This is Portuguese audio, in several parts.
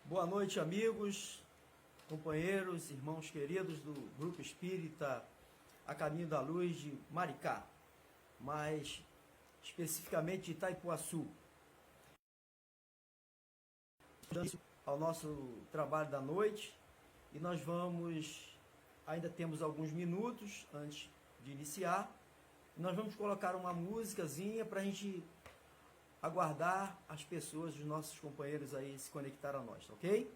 Boa noite, amigos, companheiros, irmãos queridos do Grupo Espírita A Caminho da Luz de Maricá, mais especificamente de Itaipuaçu. Ao nosso trabalho da noite e nós ainda temos alguns minutos antes de iniciar, nós vamos colocar uma musicazinha para a gente aguardar as pessoas, os nossos companheiros aí se conectar a nós, ok?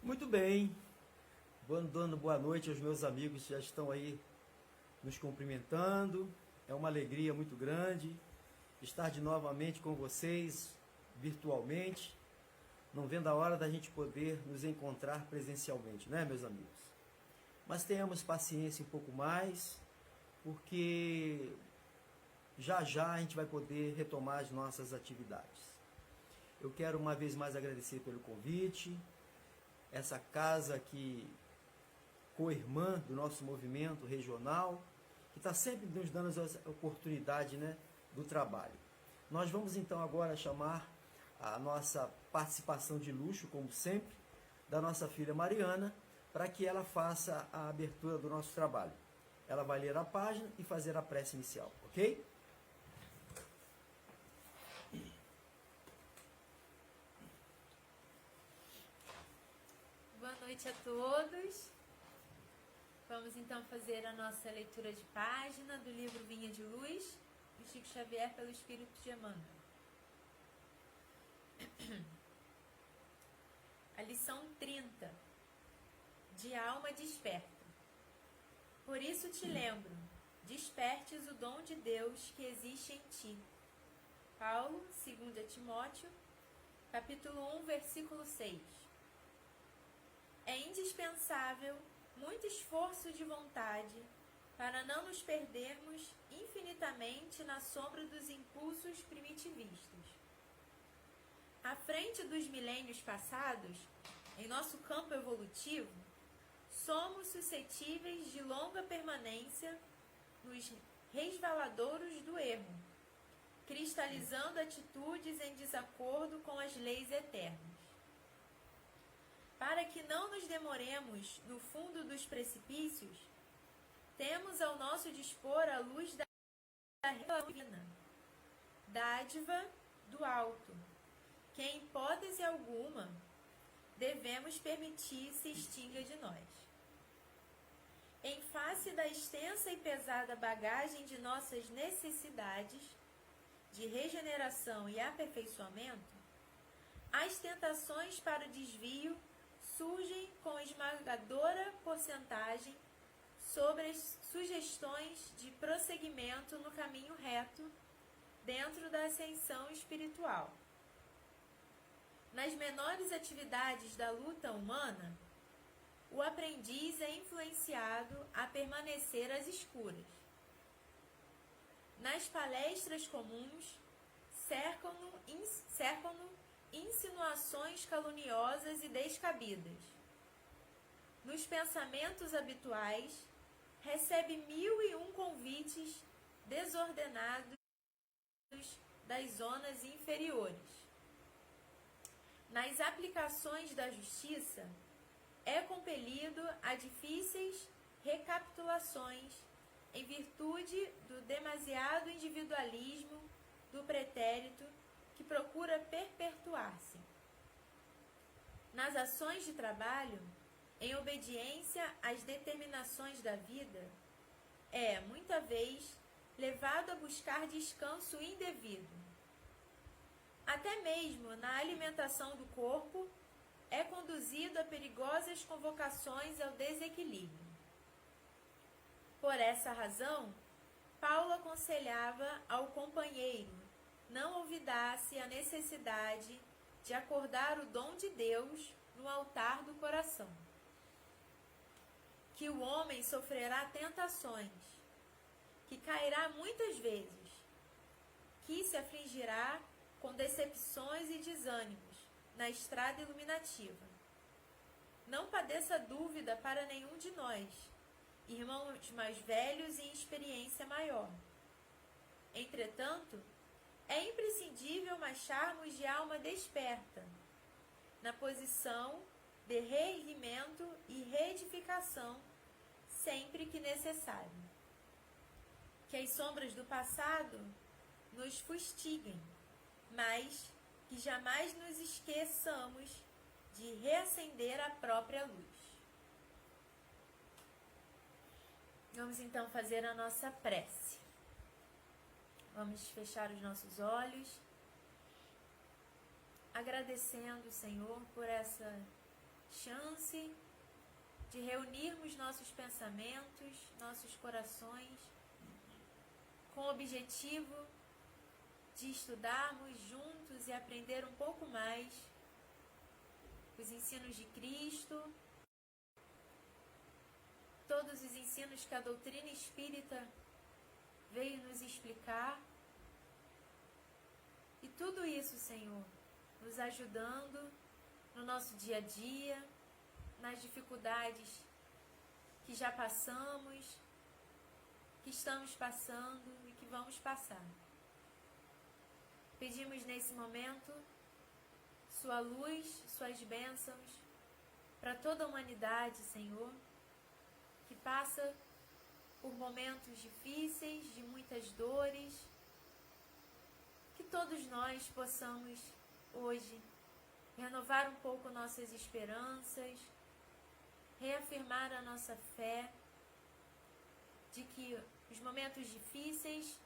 Muito bem, vou dando boa noite aos meus amigos que já estão aí nos cumprimentando. É uma alegria muito grande estar de novamente com vocês, virtualmente, não vendo a hora da gente poder nos encontrar presencialmente, né, meus amigos? Mas tenhamos paciência um pouco mais, porque já já a gente vai poder retomar as nossas atividades. Eu quero uma vez mais agradecer pelo convite, essa casa aqui, co-irmã do nosso movimento regional, que está sempre nos dando a oportunidade, né, do trabalho. Nós vamos então agora chamar a nossa participação de luxo, como sempre, da nossa filha Mariana, para que ela faça a abertura do nosso trabalho. Ela vai ler a página e fazer a prece inicial, ok? Boa noite a todos. Vamos então fazer a nossa leitura de página do livro Vinha de Luz, de Chico Xavier, pelo Espírito de Emmanuel. A lição 30, de alma desperta. Por isso te lembro, despertes o dom de Deus que existe em ti. Paulo, 2 Timóteo, capítulo 1, versículo 6. É indispensável muito esforço de vontade para não nos perdermos infinitamente na sombra dos impulsos primitivistas. À frente dos milênios passados, em nosso campo evolutivo, somos suscetíveis de longa permanência nos resvaladouros do erro, cristalizando atitudes em desacordo com as leis eternas. Para que não nos demoremos no fundo dos precipícios, temos ao nosso dispor a luz da revelação divina, dádiva do alto, que em hipótese alguma devemos permitir se extinga de nós. Em face da extensa e pesada bagagem de nossas necessidades de regeneração e aperfeiçoamento, as tentações para o desvio surgem com esmagadora porcentagem sobre as sugestões de prosseguimento no caminho reto dentro da ascensão espiritual. Nas menores atividades da luta humana, o aprendiz é influenciado a permanecer às escuras. Nas palestras comuns, cercam-no insinuações caluniosas e descabidas. Nos pensamentos habituais, recebe 1001 convites desordenados das zonas inferiores. Nas aplicações da justiça, é compelido a difíceis recapitulações em virtude do demasiado individualismo do pretérito que procura perpetuar-se. Nas ações de trabalho, em obediência às determinações da vida, é, muita vez, levado a buscar descanso indevido. Até mesmo na alimentação do corpo, é conduzido a perigosas convocações ao desequilíbrio. Por essa razão, Paulo aconselhava ao companheiro não olvidasse a necessidade de acordar o dom de Deus no altar do coração. Que o homem sofrerá tentações, que cairá muitas vezes, que se afligirá com decepções e desânimos na estrada iluminativa. Não padeça dúvida para nenhum de nós, irmãos mais velhos e em experiência maior. Entretanto, é imprescindível marcharmos de alma desperta, na posição de reerguimento e reedificação, sempre que necessário. Que as sombras do passado nos fustiguem, mas que jamais nos esqueçamos de reacender a própria luz. Vamos então fazer a nossa prece. Vamos fechar os nossos olhos, agradecendo, Senhor, por essa chance de reunirmos nossos pensamentos, nossos corações com o objetivo de estudarmos juntos e aprender um pouco mais os ensinos de Cristo, todos os ensinos que a doutrina espírita veio nos explicar. E tudo isso, Senhor, nos ajudando no nosso dia a dia, nas dificuldades que já passamos, que estamos passando e que vamos passar. Pedimos nesse momento Sua luz, Suas bênçãos para toda a humanidade, Senhor, que passa por momentos difíceis, de muitas dores, que todos nós possamos hoje renovar um pouco nossas esperanças, reafirmar a nossa fé de que os momentos difíceis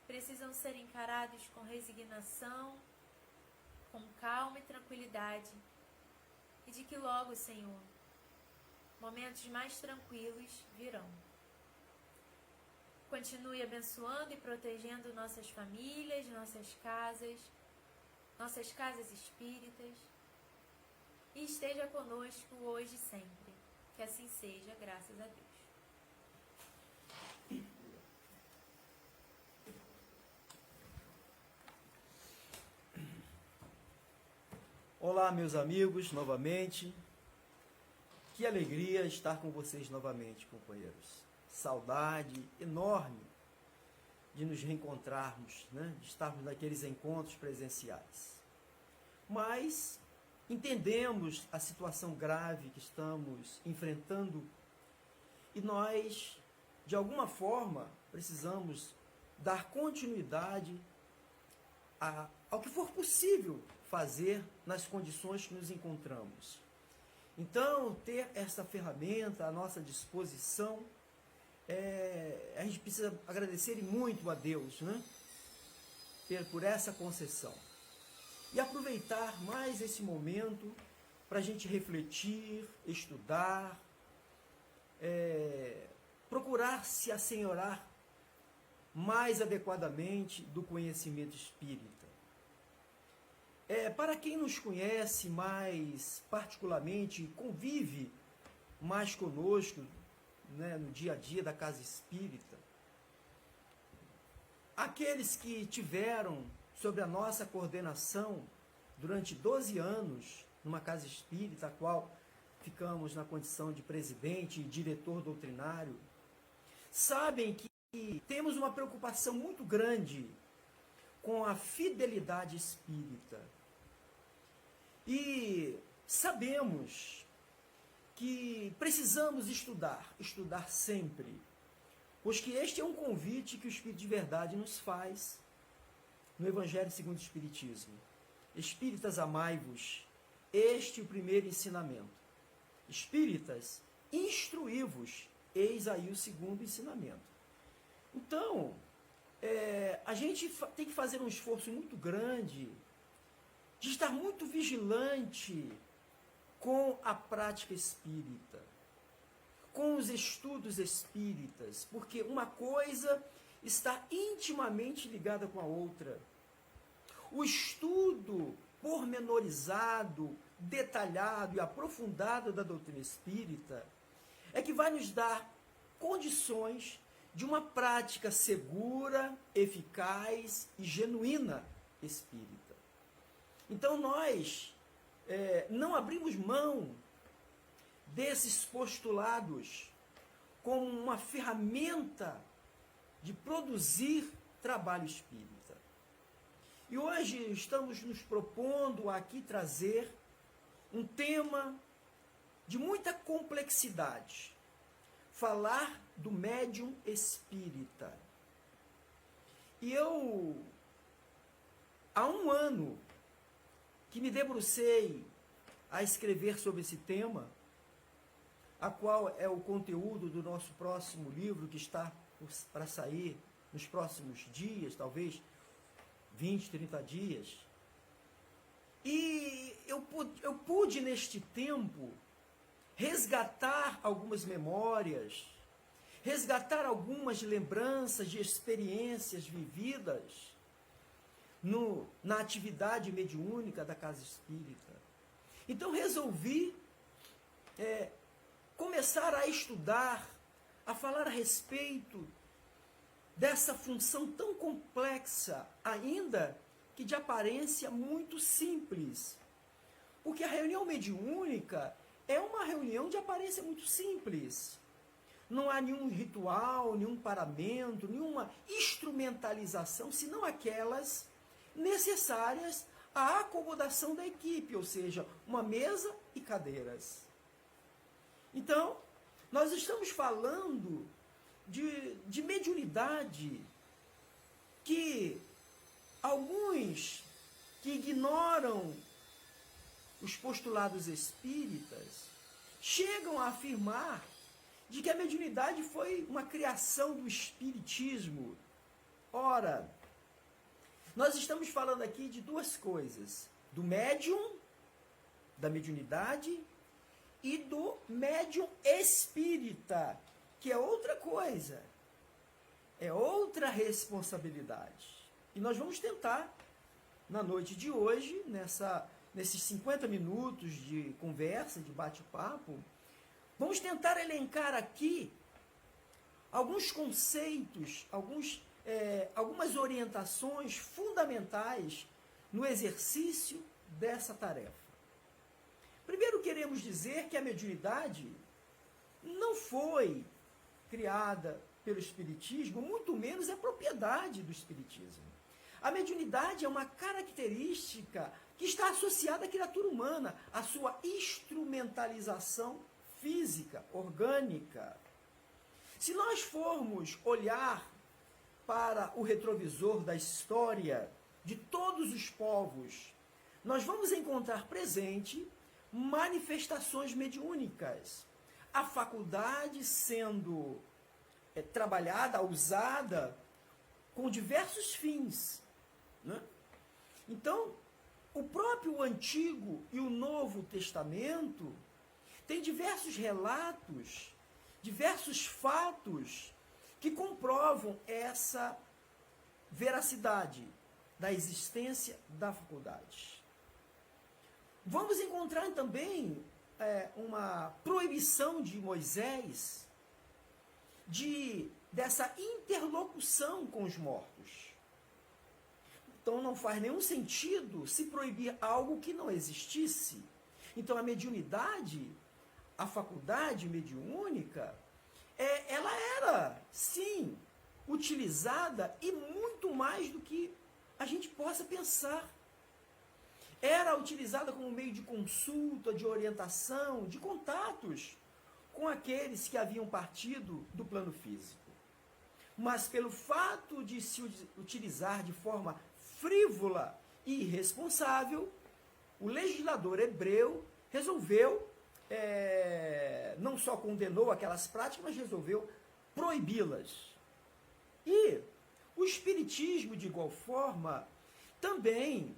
precisam ser encarados com resignação, com calma e tranquilidade, e de que logo, Senhor, momentos mais tranquilos virão. Continue abençoando e protegendo nossas famílias, nossas casas espíritas, e esteja conosco hoje e sempre. Que assim seja, graças a Deus. Olá, meus amigos, novamente. Que alegria estar com vocês novamente, companheiros. Saudade enorme de nos reencontrarmos, né? De estarmos naqueles encontros presenciais. Mas entendemos a situação grave que estamos enfrentando e nós, de alguma forma, precisamos dar continuidade ao que for possível fazer nas condições que nos encontramos. Então, ter essa ferramenta à nossa disposição, a gente precisa agradecer muito a Deus, né? Por essa concessão. E aproveitar mais esse momento para a gente refletir, estudar, procurar se assenhorar mais adequadamente do conhecimento espírita. Para quem nos conhece mais particularmente, convive mais conosco, né, no dia a dia da casa espírita, aqueles que tiveram sob a nossa coordenação durante 12 anos numa casa espírita, a qual ficamos na condição de presidente e diretor doutrinário, sabem que temos uma preocupação muito grande com a fidelidade espírita. E sabemos que precisamos estudar sempre, pois que este é um convite que o Espírito de Verdade nos faz no Evangelho segundo o Espiritismo. Espíritas, amai-vos, este é o primeiro ensinamento. Espíritas, instruí-vos, eis aí o segundo ensinamento. Então, a gente tem que fazer um esforço muito grande de estar muito vigilante com a prática espírita, com os estudos espíritas, porque uma coisa está intimamente ligada com a outra. O estudo pormenorizado, detalhado e aprofundado da doutrina espírita é que vai nos dar condições de uma prática segura, eficaz e genuína espírita. Então nós não abrimos mão desses postulados como uma ferramenta de produzir trabalho espírita. E hoje estamos nos propondo aqui trazer um tema de muita complexidade. Falar do médium espírita. E eu, há um ano, que me debrucei a escrever sobre esse tema, a qual é o conteúdo do nosso próximo livro, que está para sair nos próximos dias, talvez 20, 30 dias. E eu pude, neste tempo, resgatar algumas memórias, resgatar algumas lembranças de experiências vividas na atividade mediúnica da Casa Espírita. Então resolvi começar a estudar, a falar a respeito dessa função tão complexa, ainda que de aparência muito simples. Porque a reunião mediúnica é uma reunião de aparência muito simples. Não há nenhum ritual, nenhum paramento, nenhuma instrumentalização, senão aquelas necessárias à acomodação da equipe, ou seja, uma mesa e cadeiras. Então, nós estamos falando de mediunidade que alguns que ignoram os postulados espíritas chegam a afirmar de que a mediunidade foi uma criação do espiritismo. Ora, nós estamos falando aqui de duas coisas: do médium, da mediunidade, e do médium espírita, que é outra coisa, é outra responsabilidade. E nós vamos tentar, na noite de hoje, nesses 50 minutos de conversa, de bate-papo, vamos tentar elencar aqui alguns conceitos, algumas orientações fundamentais no exercício dessa tarefa. Primeiro, queremos dizer que a mediunidade não foi criada pelo Espiritismo, muito menos é propriedade do Espiritismo. A mediunidade é uma característica que está associada à criatura humana, à sua instrumentalização física, orgânica. Se nós formos olhar para o retrovisor da história de todos os povos, nós vamos encontrar presente manifestações mediúnicas. A faculdade sendo trabalhada, usada com diversos fins, né? Então, o próprio Antigo e o Novo Testamento tem diversos relatos, diversos fatos que comprovam essa veracidade da existência da faculdade. Vamos encontrar também uma proibição de Moisés dessa interlocução com os mortos. Então não faz nenhum sentido se proibir algo que não existisse. Então a mediunidade, a faculdade mediúnica, ela era, sim, utilizada e muito mais do que a gente possa pensar. Era utilizada como meio de consulta, de orientação, de contatos com aqueles que haviam partido do plano físico. Mas pelo fato de se utilizar de forma frívola e irresponsável, o legislador hebreu resolveu, não só condenou aquelas práticas, mas resolveu proibi-las. E o Espiritismo, de igual forma, também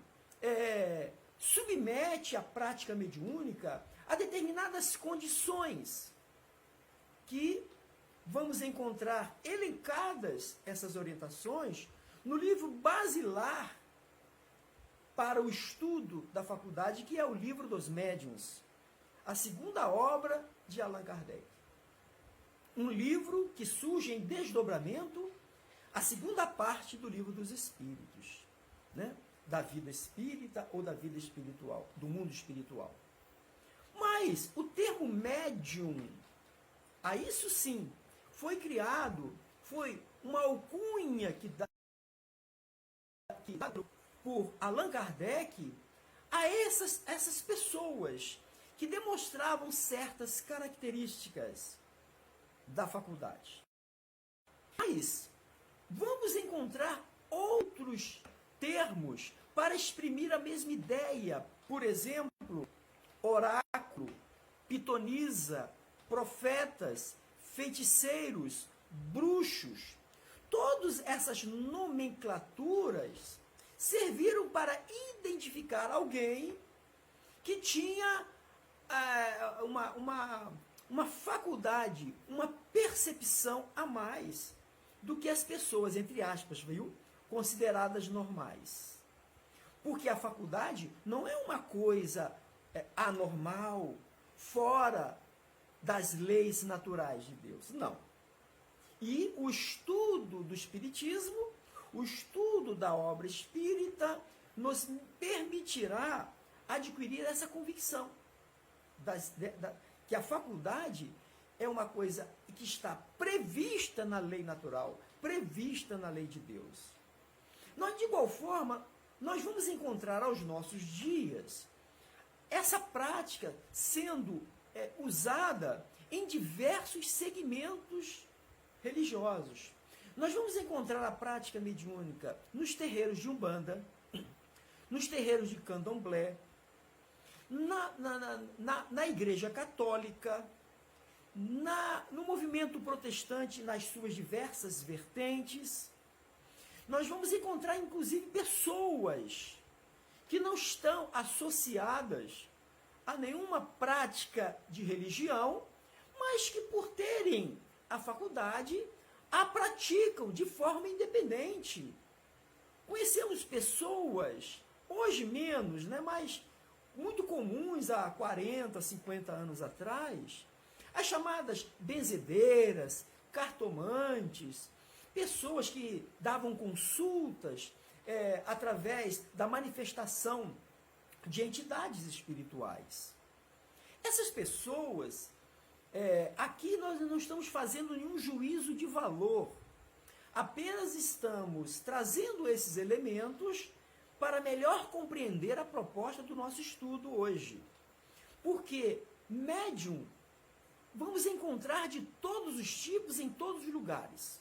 submete a prática mediúnica a determinadas condições que vamos encontrar elencadas essas orientações no livro basilar para o estudo da faculdade, que é o Livro dos Médiuns, a segunda obra de Allan Kardec. Um livro que surge em desdobramento, a segunda parte do Livro dos Espíritos, né? Da vida espírita ou da vida espiritual, do mundo espiritual. Mas o termo médium, a isso sim, foi criado, foi uma alcunha que dá por Allan Kardec a essas pessoas que demonstravam certas características da faculdade. Mas vamos encontrar outros termos para exprimir a mesma ideia. Por exemplo, oráculo, pitonisa, profetas, feiticeiros, bruxos. Todas essas nomenclaturas serviram para identificar alguém que tinha uma faculdade, uma percepção a mais do que as pessoas, entre aspas, viu, consideradas normais. Porque a faculdade não é uma coisa anormal, fora das leis naturais de Deus. Não. E o estudo do Espiritismo, o estudo da obra espírita, nos permitirá adquirir essa convicção que a faculdade é uma coisa que está prevista na lei natural, prevista na lei de Deus. Nós, de igual forma, nós vamos encontrar aos nossos dias essa prática sendo usada em diversos segmentos religiosos. Nós vamos encontrar a prática mediúnica nos terreiros de Umbanda, nos terreiros de Candomblé, na Igreja Católica, no movimento protestante, nas suas diversas vertentes. Nós vamos encontrar, inclusive, pessoas que não estão associadas a nenhuma prática de religião, mas que, por terem a faculdade, a praticam de forma independente. Conhecemos pessoas, hoje menos, né, mas muito comuns há 40, 50 anos atrás, as chamadas benzedeiras, cartomantes, pessoas que davam consultas através da manifestação de entidades espirituais. Essas pessoas, aqui nós não estamos fazendo nenhum juízo de valor, apenas estamos trazendo esses elementos para melhor compreender a proposta do nosso estudo hoje. Porque médium vamos encontrar de todos os tipos em todos os lugares.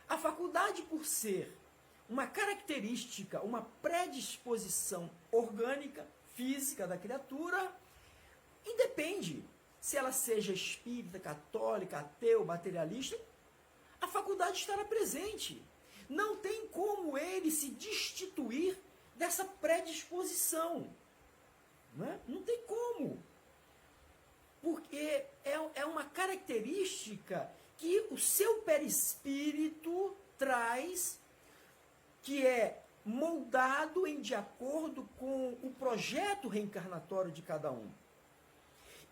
A faculdade, por ser uma característica, uma predisposição orgânica, física da criatura, independe se ela seja espírita, católica, ateu, materialista, a faculdade estará presente. Não tem como ele se destituir dessa predisposição. Não tem como. Porque é uma característica que o seu perispírito traz, que é moldado de acordo com o projeto reencarnatório de cada um.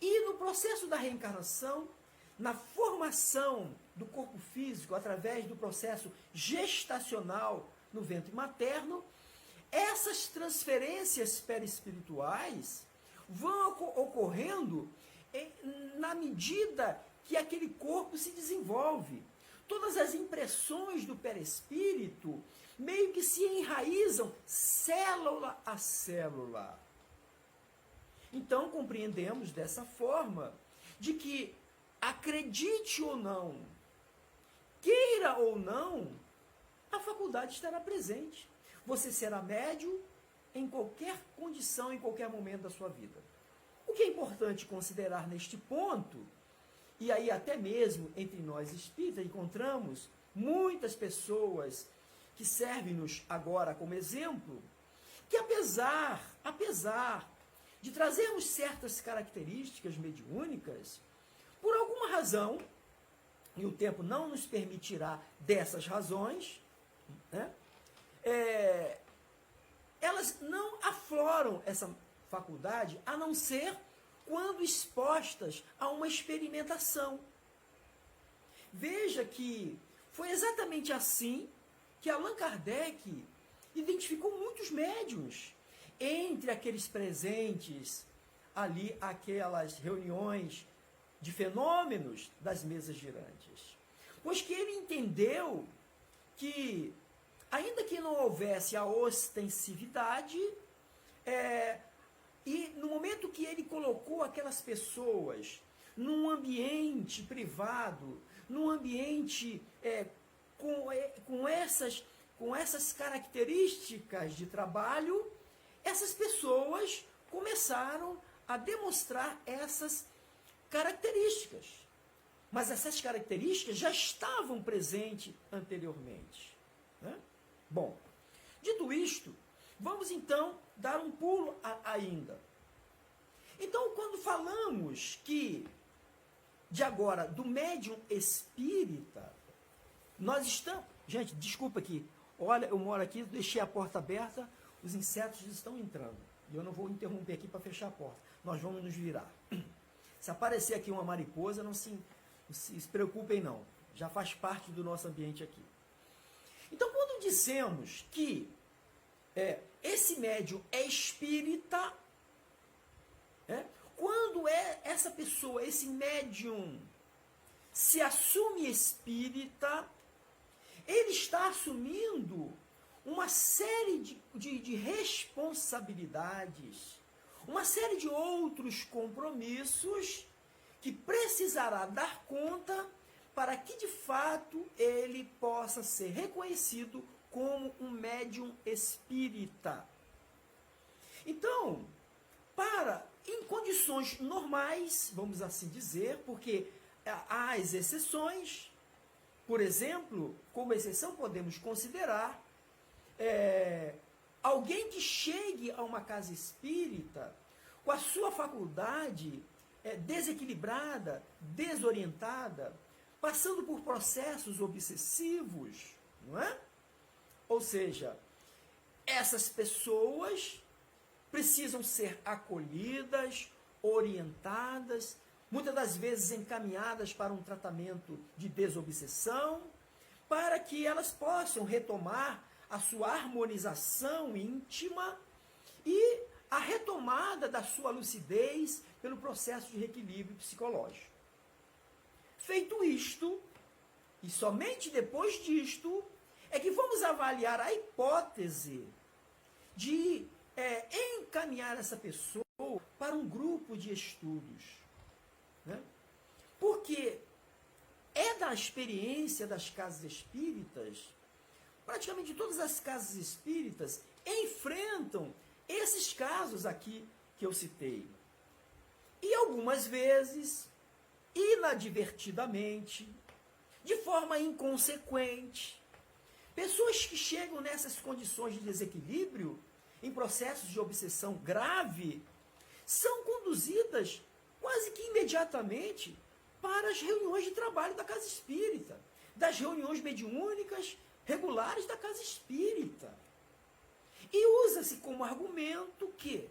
E no processo da reencarnação, na formação do corpo físico, através do processo gestacional no ventre materno, essas transferências perispirituais vão ocorrendo na medida que aquele corpo se desenvolve. Todas as impressões do perispírito meio que se enraizam célula a célula. Então, compreendemos dessa forma de que, acredite ou não, queira ou não, a faculdade estará presente. Você será médium em qualquer condição, em qualquer momento da sua vida. O que é importante considerar neste ponto, e aí até mesmo entre nós espíritas encontramos muitas pessoas que servem-nos agora como exemplo, que apesar de trazermos certas características mediúnicas, por alguma razão, e o tempo não nos permitirá dessas razões, né, elas não afloram essa faculdade, a não ser quando expostas a uma experimentação. Veja que foi exatamente assim que Allan Kardec identificou muitos médiuns entre aqueles presentes ali, aquelas reuniões de fenômenos das mesas girantes. Pois que ele entendeu que, ainda que não houvesse a ostensividade, e no momento que ele colocou aquelas pessoas num ambiente privado, num ambiente com essas características de trabalho, essas pessoas começaram a demonstrar essas características. Mas essas características já estavam presentes anteriormente. Né? Bom, dito isto, vamos então dar um pulo ainda. Então, quando falamos que do médium espírita, nós estamos... Gente, desculpa aqui. Olha, eu moro aqui, deixei a porta aberta, os insetos estão entrando. E eu não vou interromper aqui para fechar a porta. Nós vamos nos virar. Se aparecer aqui uma mariposa, não se preocupem não. Já faz parte do nosso ambiente aqui. Então, quando dissemos que esse médium é espírita, quando essa pessoa, esse médium, se assume espírita, ele está assumindo uma série de responsabilidades, uma série de outros compromissos que precisará dar conta para que, de fato, ele possa ser reconhecido como um médium espírita. Então, em condições normais, vamos assim dizer, porque há as exceções, por exemplo, como exceção podemos considerar alguém que chegue a uma casa espírita com a sua faculdade desequilibrada, desorientada, passando por processos obsessivos, não é? Ou seja, essas pessoas precisam ser acolhidas, orientadas, muitas das vezes encaminhadas para um tratamento de desobsessão, para que elas possam retomar a sua harmonização íntima e a retomada da sua lucidez pelo processo de reequilíbrio psicológico. Feito isto, e somente depois disto, é que vamos avaliar a hipótese de encaminhar essa pessoa para um grupo de estudos. Né? Porque é da experiência das casas espíritas, praticamente todas as casas espíritas enfrentam esses casos aqui que eu citei. E algumas vezes, inadvertidamente, de forma inconsequente, pessoas que chegam nessas condições de desequilíbrio, em processos de obsessão grave, são conduzidas quase que imediatamente para as reuniões de trabalho da casa espírita, das reuniões mediúnicas regulares da casa espírita. E usa-se como argumento que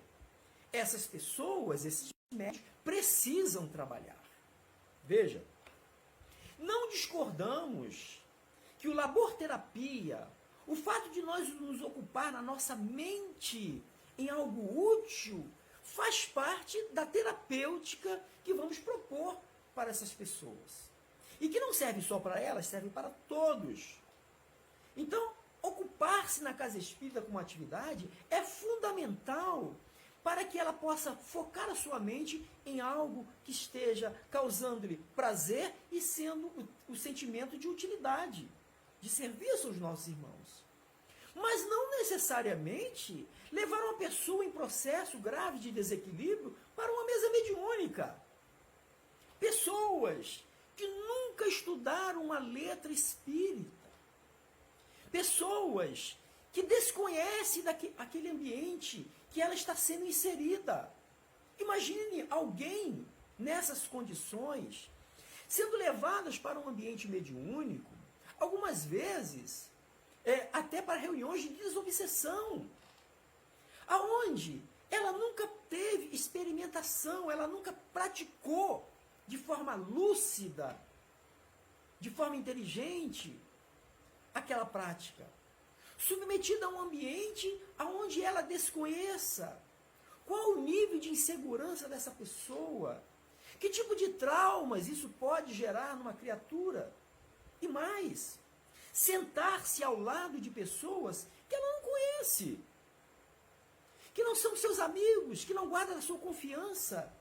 essas pessoas, esses médicos, precisam trabalhar. Veja, não discordamos que o labor-terapia, o fato de nós nos ocupar na nossa mente em algo útil, faz parte da terapêutica que vamos propor para essas pessoas. E que não serve só para elas, serve para todos. Então, ocupar-se na casa espírita com uma atividade é fundamental para que ela possa focar a sua mente em algo que esteja causando-lhe prazer e sendo o sentimento de utilidade, de serviço aos nossos irmãos. Mas não necessariamente levar uma pessoa em processo grave de desequilíbrio para uma mesa mediúnica. Pessoas que nunca estudaram uma letra espírita. Pessoas que desconhecem aquele ambiente que ela está sendo inserida. Imagine alguém nessas condições sendo levadas para um ambiente mediúnico, algumas vezes até para reuniões de desobsessão, aonde ela nunca teve experimentação, ela nunca praticou de forma lúcida, de forma inteligente, aquela prática, submetida a um ambiente onde ela desconheça qual o nível de insegurança dessa pessoa, que tipo de traumas isso pode gerar numa criatura, e mais, sentar-se ao lado de pessoas que ela não conhece, que não são seus amigos, que não guardam a sua confiança.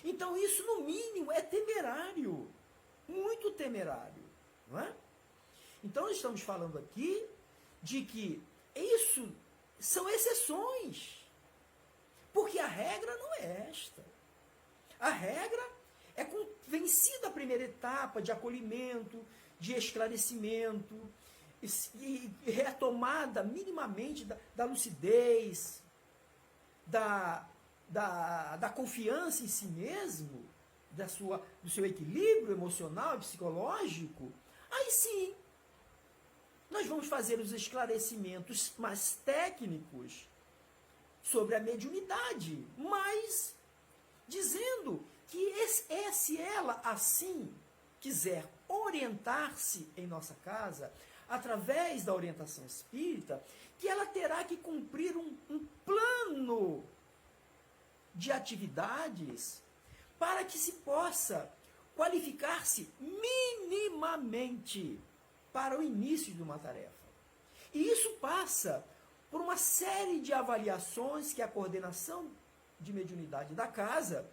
Então isso, no mínimo, é temerário, muito temerário, não é? Então nós estamos falando aqui de que isso são exceções, porque a regra não é esta. A regra é vencida a primeira etapa de acolhimento, de esclarecimento, e retomada minimamente da lucidez, da confiança em si mesmo, do seu equilíbrio emocional e psicológico, aí sim, nós vamos fazer os esclarecimentos mais técnicos sobre a mediunidade, mas dizendo que se ela assim quiser orientar-se em nossa casa, através da orientação espírita, que ela terá que cumprir um plano de atividades para que se possa qualificar-se minimamente para o início de uma tarefa. E isso passa por uma série de avaliações que a coordenação de mediunidade da casa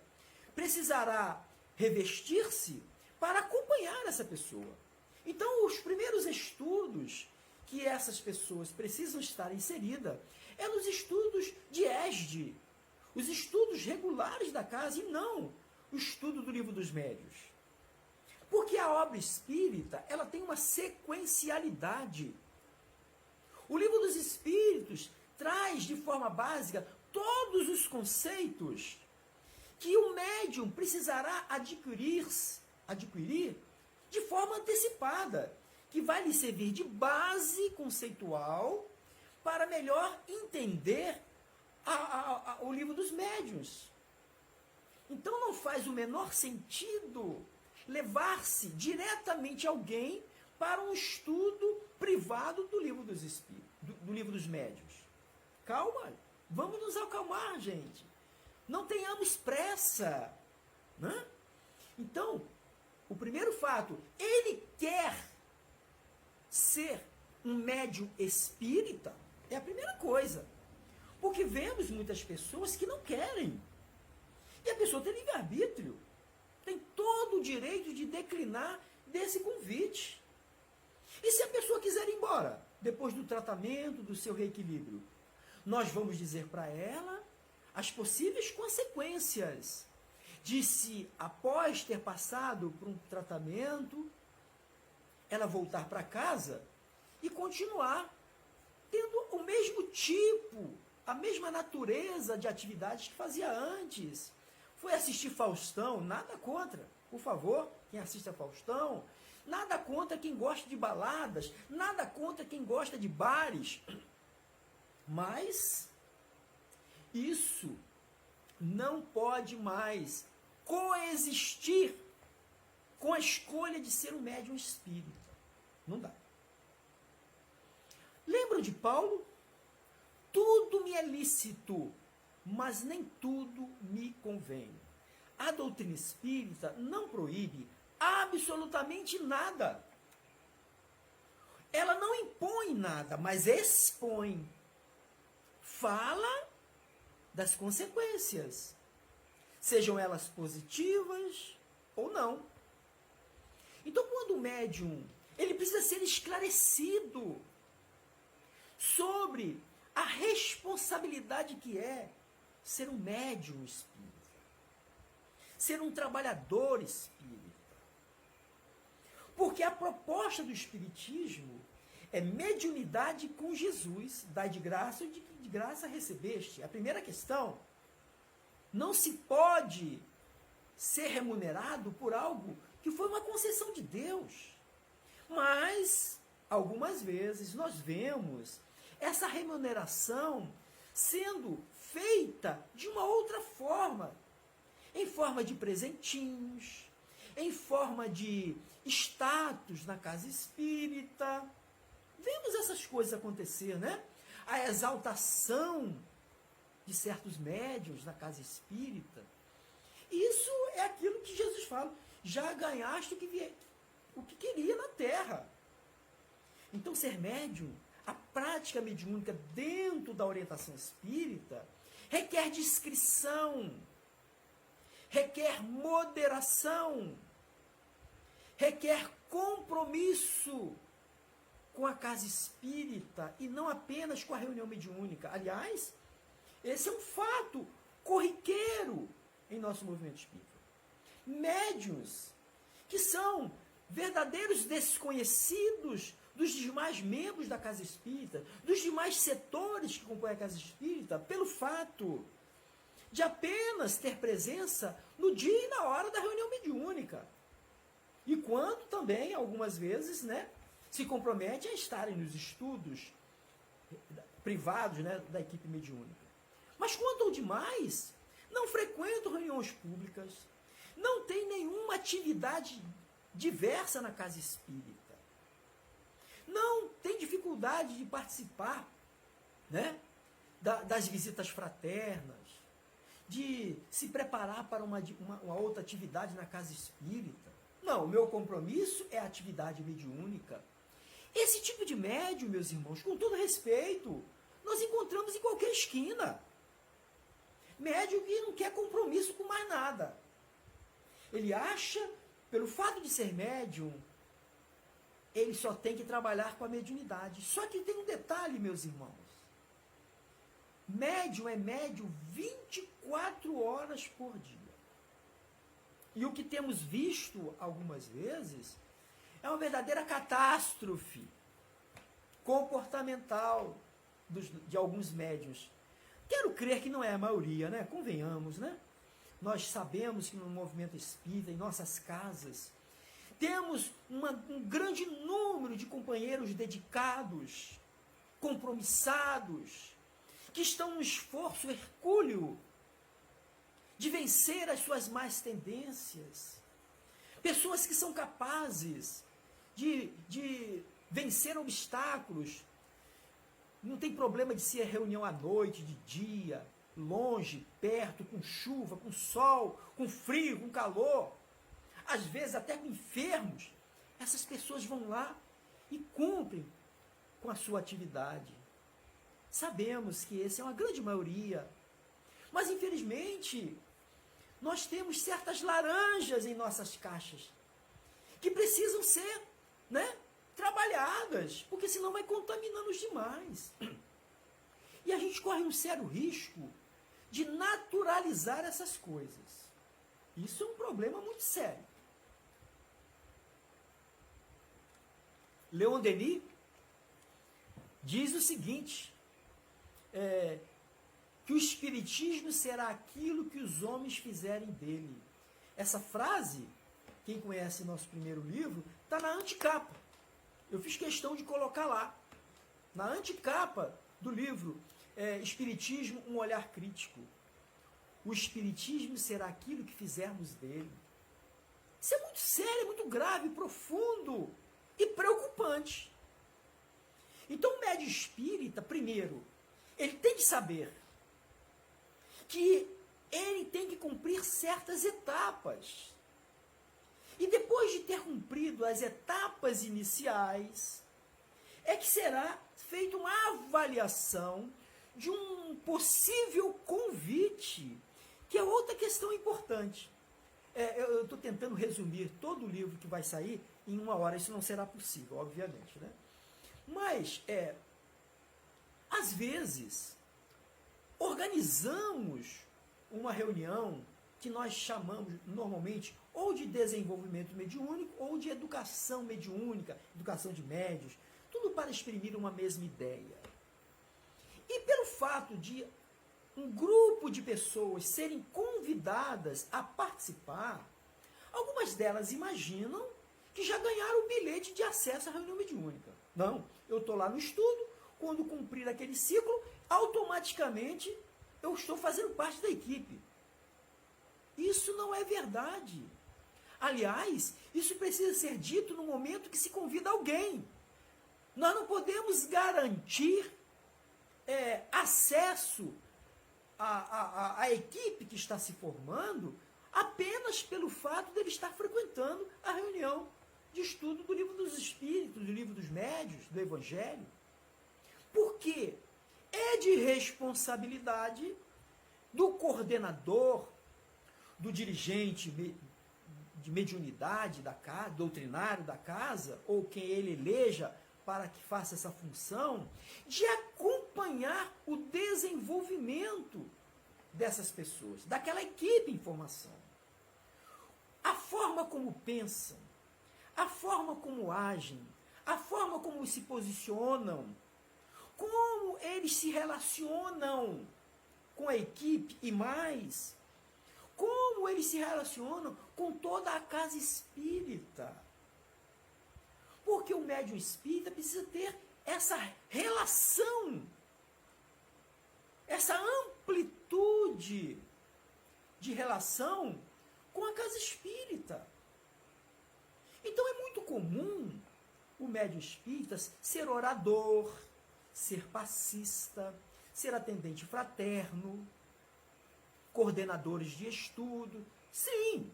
precisará revestir-se para acompanhar essa pessoa. Então, os primeiros estudos que essas pessoas precisam estar inseridas é nos estudos de ESD, os estudos regulares da casa, e não o estudo do Livro dos Médiuns. Porque a obra espírita, ela tem uma sequencialidade. O Livro dos Espíritos traz de forma básica todos os conceitos que o médium precisará adquirir de forma antecipada, que vai lhe servir de base conceitual para melhor entender o Livro dos Médiuns. Então não faz o menor sentido levar-se diretamente alguém para um estudo privado do Livro dos Espíritos, do Livro dos Médiuns. Calma, vamos nos acalmar, gente. Não tenhamos pressa, né? Então, o primeiro fato, ele quer ser um médium espírita, é a primeira coisa. Porque vemos muitas pessoas que não querem. E a pessoa tem livre-arbítrio. Tem todo o direito de declinar desse convite. E se a pessoa quiser ir embora, depois do tratamento, do seu reequilíbrio, nós vamos dizer para ela as possíveis consequências de se, após ter passado por um tratamento, ela voltar para casa e continuar tendo o mesmo tipo, a mesma natureza de atividades que fazia antes. Foi assistir Faustão, nada contra, por favor, quem assiste a Faustão, nada contra quem gosta de baladas, nada contra quem gosta de bares, mas isso não pode mais coexistir com a escolha de ser um médium espírita. Não dá. Lembram de Paulo? Tudo me é lícito, mas nem tudo me convém. A doutrina espírita não proíbe absolutamente nada. Ela não impõe nada, mas expõe. Fala das consequências, sejam elas positivas ou não. Então, quando o médium, ele precisa ser esclarecido sobre a responsabilidade que é ser um médium espírita, ser um trabalhador espírita. Porque a proposta do espiritismo é mediunidade com Jesus, dai de graça e de graça recebeste. A primeira questão, não se pode ser remunerado por algo que foi uma concessão de Deus. Mas, algumas vezes, nós vemos essa remuneração sendo feita de uma outra forma, em forma de presentinhos, em forma de status na casa espírita. Vemos essas coisas acontecer, né? A exaltação de certos médiuns na casa espírita. Isso é aquilo que Jesus fala. Já ganhaste o que queria na terra. Então, ser médium, a prática mediúnica dentro da orientação espírita, requer discrição, requer moderação, requer compromisso com a casa espírita e não apenas com a reunião mediúnica. Aliás, esse é um fato corriqueiro em nosso movimento espírita. Médiuns que são verdadeiros desconhecidos dos demais membros da casa espírita, dos demais setores que compõem a casa espírita, pelo fato de apenas ter presença no dia e na hora da reunião mediúnica. E quando também, algumas vezes, né, se compromete a estarem nos estudos privados, né, da equipe mediúnica. Mas quanto ao demais, não frequentam reuniões públicas, não tem nenhuma atividade diversa na casa espírita, não tem dificuldade de participar, né, das visitas fraternas, de se preparar para uma outra atividade na casa espírita. Não, o meu compromisso é a atividade mediúnica. Esse tipo de médium, meus irmãos, com todo respeito, nós encontramos em qualquer esquina. Médium que não quer compromisso com mais nada. Ele acha, pelo fato de ser médium, ele só tem que trabalhar com a mediunidade. Só que tem um detalhe, meus irmãos. Médium é médium 24 horas por dia. E o que temos visto algumas vezes é uma verdadeira catástrofe comportamental de alguns médiuns. Quero crer que não é a maioria, né? Convenhamos, né? Nós sabemos que no movimento espírita, em nossas casas, temos um grande número de companheiros dedicados, compromissados, que estão no esforço hercúleo de vencer as suas más tendências. Pessoas que são capazes de vencer obstáculos. Não tem problema de ser reunião à noite, de dia, longe, perto, com chuva, com sol, com frio, com calor. Às vezes até com enfermos. Essas pessoas vão lá e cumprem com a sua atividade. Sabemos que essa é uma grande maioria. Mas, infelizmente, nós temos certas laranjas em nossas caixas que precisam ser, né, trabalhadas, porque senão vai contaminando os demais. E a gente corre um sério risco de naturalizar essas coisas. Isso é um problema muito sério. Leon Denis diz o seguinte, que o espiritismo será aquilo que os homens fizerem dele. Essa frase, quem conhece nosso primeiro livro, está na antecapa. Eu fiz questão de colocar lá. Na antecapa do livro, Espiritismo, um olhar crítico. O espiritismo será aquilo que fizermos dele. Isso é muito sério, é muito grave, profundo e preocupante. Então o médium espírita, primeiro, ele tem que saber que ele tem que cumprir certas etapas. E depois de ter cumprido as etapas iniciais, é que será feita uma avaliação de um possível convite, que é outra questão importante. Eu estou tentando resumir todo o livro que vai sair em 1 hora, isso não será possível, obviamente, né? Mas, às vezes, organizamos uma reunião que nós chamamos normalmente ou de desenvolvimento mediúnico ou de educação mediúnica, educação de médios, tudo para exprimir uma mesma ideia. E pelo fato de um grupo de pessoas serem convidadas a participar, algumas delas imaginam que já ganharam o bilhete de acesso à reunião mediúnica. Não, eu estou lá no estudo, quando cumprir aquele ciclo, automaticamente eu estou fazendo parte da equipe. Isso não é verdade. Aliás, isso precisa ser dito no momento que se convida alguém. Nós não podemos garantir acesso à equipe que está se formando apenas pelo fato de ele estar frequentando a reunião de estudo do Livro dos Espíritos, do Livro dos Médios, do Evangelho. Porque é de responsabilidade do coordenador, do dirigente de mediunidade da casa, doutrinário da casa, ou quem ele eleja para que faça essa função, de acompanhar o desenvolvimento dessas pessoas, daquela equipe em formação. A forma como pensam, a forma como agem, a forma como se posicionam, como eles se relacionam com a equipe e mais, como eles se relacionam com toda a casa espírita. Porque o médium espírita precisa ter essa relação, essa amplitude de relação com a casa espírita. Então é muito comum o médium espírita ser orador, ser passista, ser atendente fraterno, coordenadores de estudo. Sim,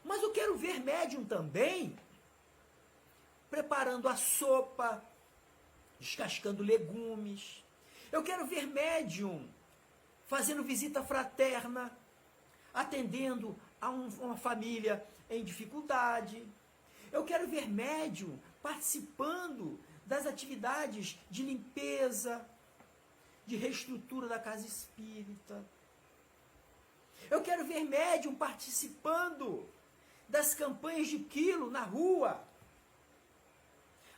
mas eu quero ver médium também preparando a sopa, descascando legumes. Eu quero ver médium fazendo visita fraterna, atendendo a uma família em dificuldade. Eu quero ver médium participando das atividades de limpeza, de reestrutura da casa espírita. Eu quero ver médium participando das campanhas de quilo na rua.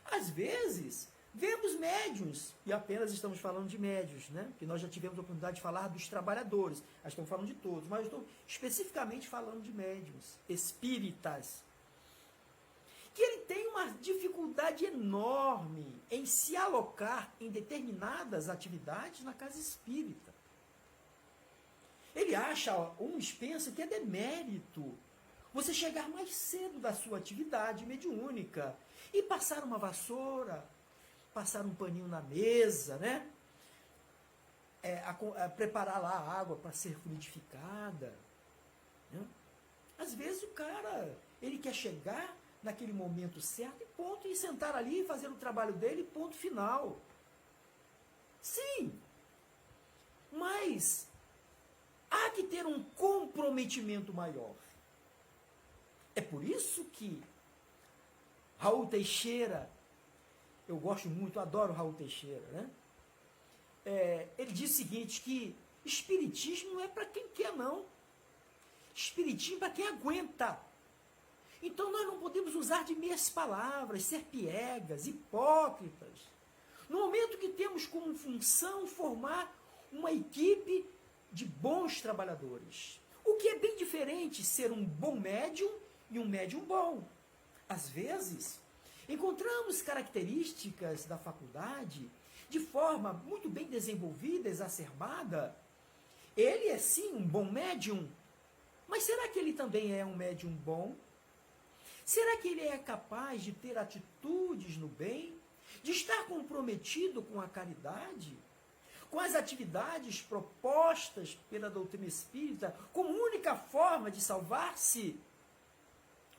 Às vezes, vemos médiuns, e apenas estamos falando de médiuns, né? Porque nós já tivemos a oportunidade de falar dos trabalhadores, nós estamos falando de todos, mas eu estou especificamente falando de médiuns, espíritas, que ele tem uma dificuldade enorme em se alocar em determinadas atividades na casa espírita. Ele acha, uns pensam que é demérito você chegar mais cedo da sua atividade mediúnica e passar uma vassoura, passar um paninho na mesa, né? Preparar lá a água para ser fluidificada. Né? Às vezes o cara, ele quer chegar naquele momento certo e ponto, e sentar ali e fazer o trabalho dele, ponto final. Sim, mas há que ter um comprometimento maior. É por isso que Raul Teixeira, eu gosto muito, adoro Raul Teixeira, né? Ele diz o seguinte, que espiritismo não é para quem quer, não. Espiritismo é para quem aguenta. Então nós não podemos usar de meias palavras, ser piegas, hipócritas. No momento que temos como função formar uma equipe de bons trabalhadores. O que é bem diferente ser um bom médium e um médium bom. Às vezes, encontramos características da faculdade de forma muito bem desenvolvida, exacerbada. Ele é sim um bom médium, mas será que ele também é um médium bom? Será que ele é capaz de ter atitudes no bem? De estar comprometido com a caridade? Com as atividades propostas pela doutrina espírita como única forma de salvar-se?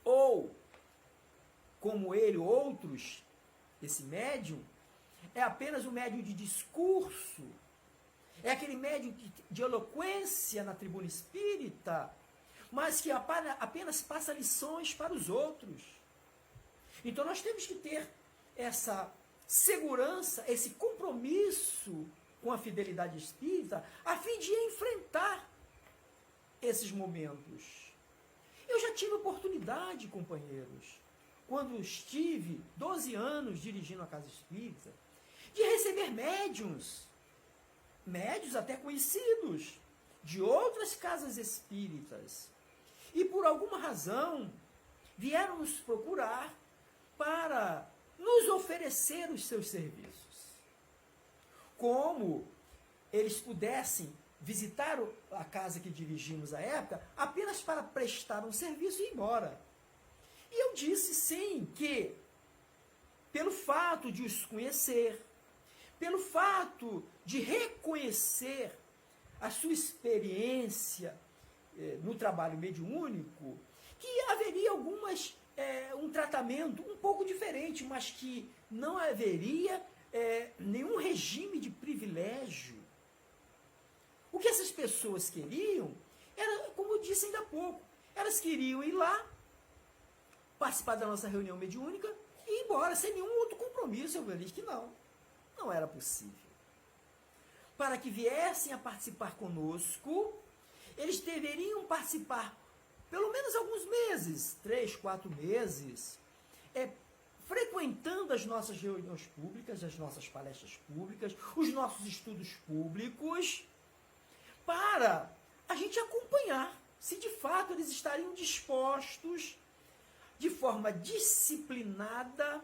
Ou, como ele, outros, esse médium, é apenas um médium de discurso, é aquele médium de eloquência na tribuna espírita, mas que apenas passa lições para os outros. Então nós temos que ter essa segurança, esse compromisso com a fidelidade espírita, a fim de enfrentar esses momentos. Eu já tive oportunidade, companheiros, quando estive 12 anos dirigindo a casa espírita, de receber médiuns até conhecidos, de outras casas espíritas, e por alguma razão vieram nos procurar para nos oferecer os seus serviços. Como eles pudessem visitar a casa que dirigimos à época apenas para prestar um serviço e ir embora. E eu disse sim que, pelo fato de os conhecer, pelo fato de reconhecer a sua experiência no trabalho mediúnico, que haveria um tratamento um pouco diferente, mas que não haveria nenhum regime de privilégio. O que essas pessoas queriam era, como eu disse ainda há pouco, elas queriam ir lá, participar da nossa reunião mediúnica e ir embora, sem nenhum outro compromisso. Eu disse que não era possível. Para que viessem a participar conosco, eles deveriam participar pelo menos alguns meses, 3, 4 meses, frequentando as nossas reuniões públicas, as nossas palestras públicas, os nossos estudos públicos, para a gente acompanhar se de fato eles estariam dispostos, de forma disciplinada,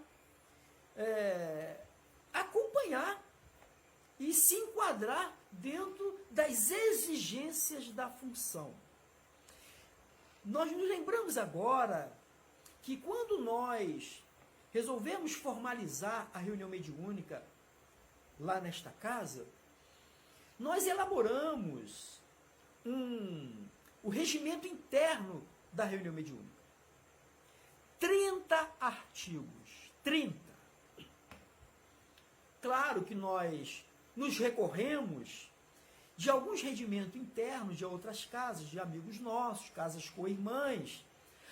acompanhar e se enquadrar dentro das exigências da função. Nós nos lembramos agora que quando nós resolvemos formalizar a reunião mediúnica lá nesta casa, nós elaboramos o regimento interno da reunião mediúnica. 30 artigos. 30. Claro que nós nos recorremos de alguns regimentos internos de outras casas, de amigos nossos, casas co-irmãs,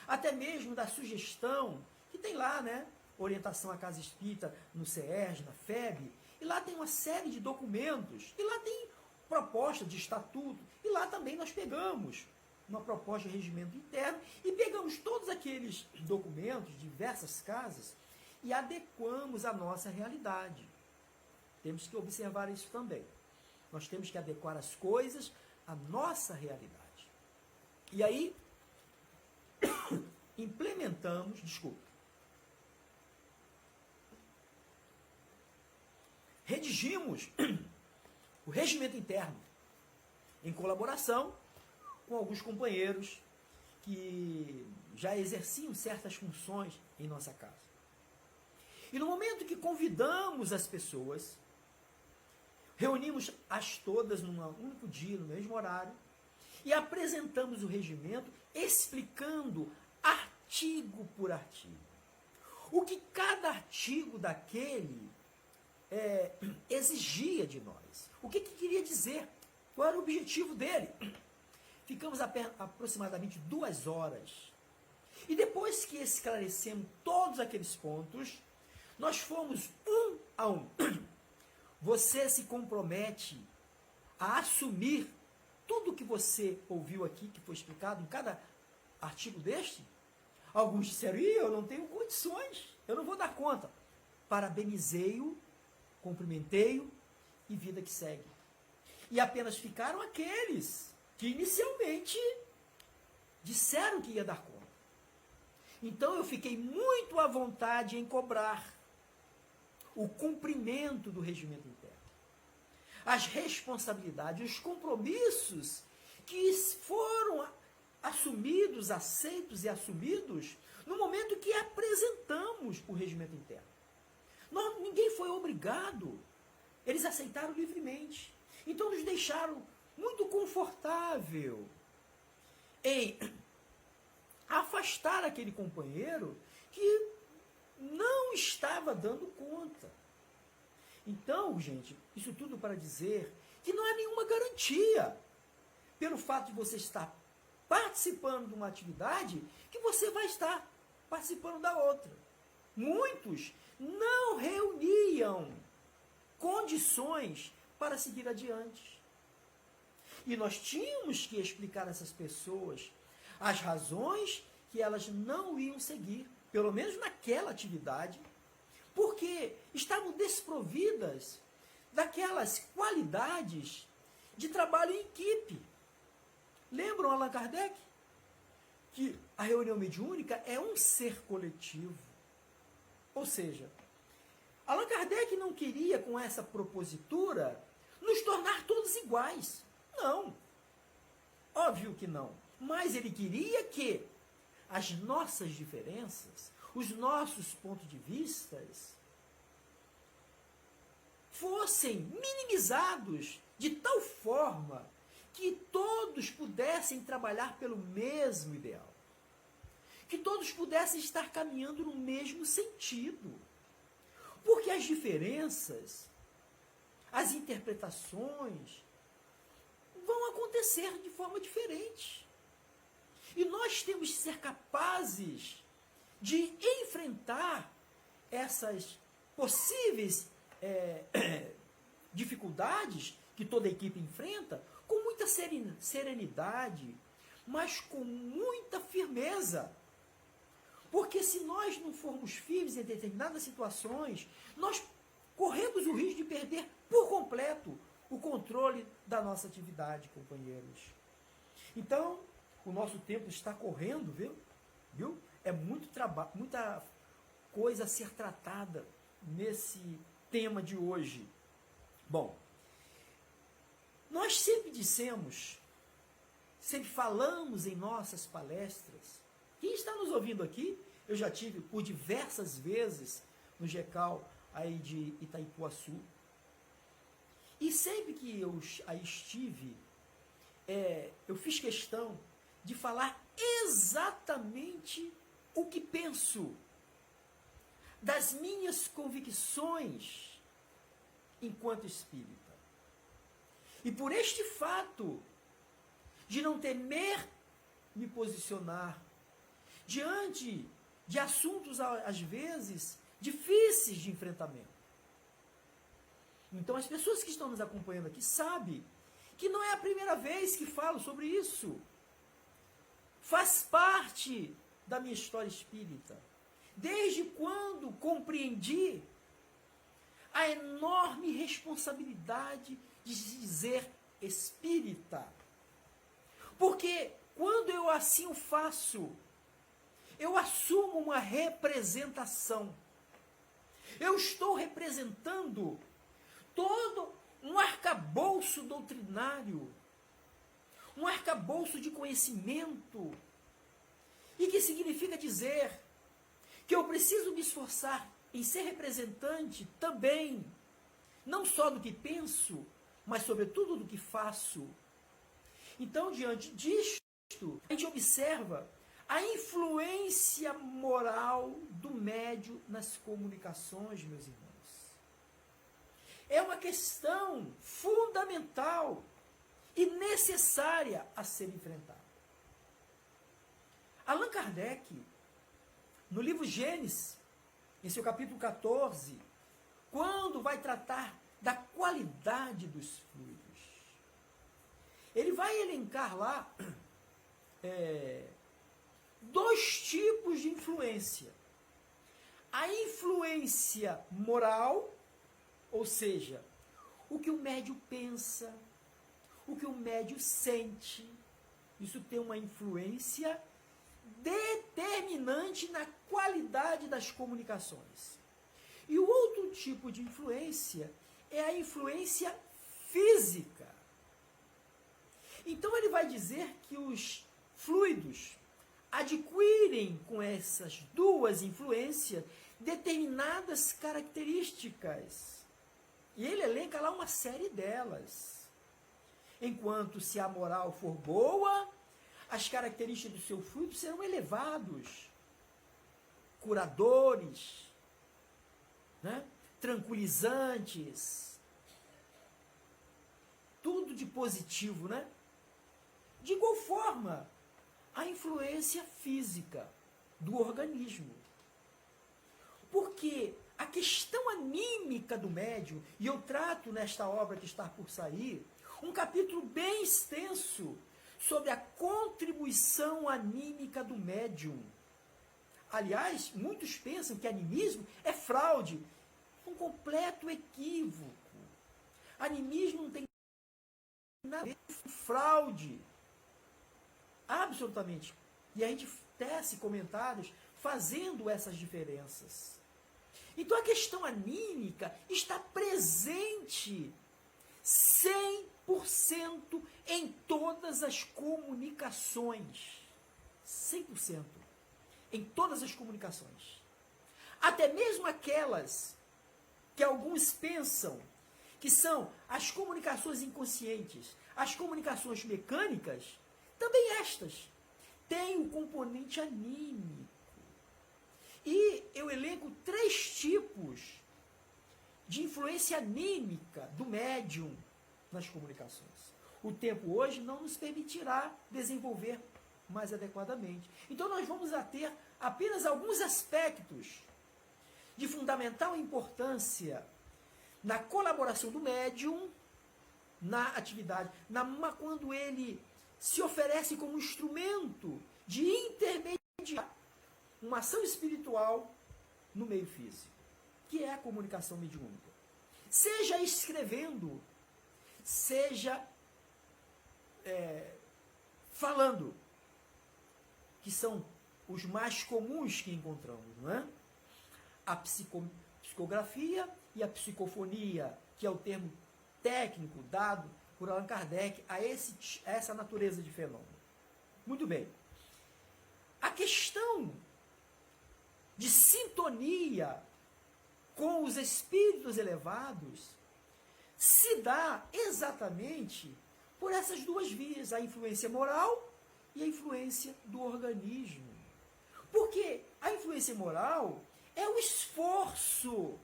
até mesmo da sugestão que tem lá, né? Orientação à Casa Espírita no CERJ, na FEB, e lá tem uma série de documentos, e lá tem proposta de estatuto, e lá também nós pegamos uma proposta de regimento interno e pegamos todos aqueles documentos de diversas casas e adequamos à nossa realidade. Temos que observar isso também. Nós temos que adequar as coisas à nossa realidade. E aí, redigimos o regimento interno, em colaboração com alguns companheiros que já exerciam certas funções em nossa casa. E no momento que convidamos as pessoas, reunimos as todas num único dia, no mesmo horário, e apresentamos o regimento explicando artigo por artigo. O que cada artigo daquele exigia de nós. O que queria dizer? Qual era o objetivo dele? Ficamos aproximadamente 2 horas. E depois que esclarecemos todos aqueles pontos, nós fomos um a um. Você se compromete a assumir tudo que você ouviu aqui, que foi explicado em cada artigo deste? Alguns disseram, eu não tenho condições, eu não vou dar conta. Parabenizei-o, cumprimentei-o e vida que segue. E apenas ficaram aqueles que inicialmente disseram que ia dar conta. Então eu fiquei muito à vontade em cobrar o cumprimento do regimento interno. As responsabilidades, os compromissos que foram assumidos, aceitos e assumidos no momento que apresentamos o regimento interno. Ninguém foi obrigado. Eles aceitaram livremente. Então nos deixaram muito confortável em afastar aquele companheiro que não estava dando conta. Então, gente, isso tudo para dizer que não há nenhuma garantia pelo fato de você estar participando de uma atividade que você vai estar participando da outra. Muitos não reuniam condições para seguir adiante. E nós tínhamos que explicar a essas pessoas as razões que elas não iam seguir, pelo menos naquela atividade, porque estavam desprovidas daquelas qualidades de trabalho em equipe. Lembram Allan Kardec? Que a reunião mediúnica é um ser coletivo. Ou seja, Allan Kardec não queria, com essa propositura, nos tornar todos iguais. Não. Óbvio que não. Mas ele queria que as nossas diferenças, os nossos pontos de vista, fossem minimizados de tal forma que todos pudessem trabalhar pelo mesmo ideal. Que todos pudessem estar caminhando no mesmo sentido. Porque as diferenças, as interpretações, vão acontecer de forma diferente. E nós temos que ser capazes de enfrentar essas possíveis dificuldades que toda equipe enfrenta com muita serenidade, mas com muita firmeza. Porque se nós não formos firmes em determinadas situações, nós corremos o risco de perder por completo o controle da nossa atividade, companheiros. Então, o nosso tempo está correndo, viu? É muito trabalho, muita coisa a ser tratada nesse tema de hoje. Bom, nós sempre dissemos, sempre falamos em nossas palestras. Quem está nos ouvindo aqui, eu já tive por diversas vezes no GECAL aí de Itaipuaçu. E sempre que eu aí estive, eu fiz questão de falar exatamente o que penso, das minhas convicções enquanto espírita. E por este fato de não temer me posicionar diante de assuntos, às vezes, difíceis de enfrentamento. Então, as pessoas que estão nos acompanhando aqui sabem que não é a primeira vez que falo sobre isso. Faz parte da minha história espírita. Desde quando compreendi a enorme responsabilidade de se dizer espírita. Porque quando eu assim o faço, eu assumo uma representação. Eu estou representando todo um arcabouço doutrinário, um arcabouço de conhecimento, e que significa dizer que eu preciso me esforçar em ser representante também, não só do que penso, mas sobretudo do que faço. Então, diante disto, a gente observa a influência moral do médium nas comunicações, meus irmãos. É uma questão fundamental e necessária a ser enfrentada. Allan Kardec, no livro Gênesis, em seu capítulo 14, quando vai tratar da qualidade dos fluidos, ele vai elencar lá dois tipos de influência. A influência moral, ou seja, o que o médium pensa, o que o médium sente, isso tem uma influência determinante na qualidade das comunicações. E o outro tipo de influência é a influência física. Então ele vai dizer que os fluidos adquirem com essas duas influências determinadas características. E ele elenca lá uma série delas. Enquanto se a moral for boa, as características do seu fluido serão elevados, curadores, né? Tranquilizantes, tudo de positivo, né? De igual forma, a influência física do organismo. Porque a questão anímica do médium, e eu trato nesta obra que está por sair, um capítulo bem extenso sobre a contribuição anímica do médium. Aliás, muitos pensam que animismo é fraude. Um completo equívoco. Animismo não tem nada a ver com fraude. Absolutamente. E a gente tece comentários fazendo essas diferenças. Então a questão anímica está presente 100% em todas as comunicações. 100% em todas as comunicações. Até mesmo aquelas que alguns pensam que são as comunicações inconscientes, as comunicações mecânicas, também estas têm um componente anímico. E eu elenco 3 tipos de influência anímica do médium nas comunicações. O tempo hoje não nos permitirá desenvolver mais adequadamente. Então nós vamos ter apenas alguns aspectos de fundamental importância na colaboração do médium na atividade, quando ele se oferece como instrumento de intermediar uma ação espiritual no meio físico, que é a comunicação mediúnica. Seja escrevendo, seja falando, que são os mais comuns que encontramos, não é? A psicografia e a psicofonia, que é o termo técnico dado por Allan Kardec a essa natureza de fenômeno. Muito bem. A questão de sintonia com os espíritos elevados se dá exatamente por essas duas vias, a influência moral e a influência do organismo. Porque a influência moral é o esforço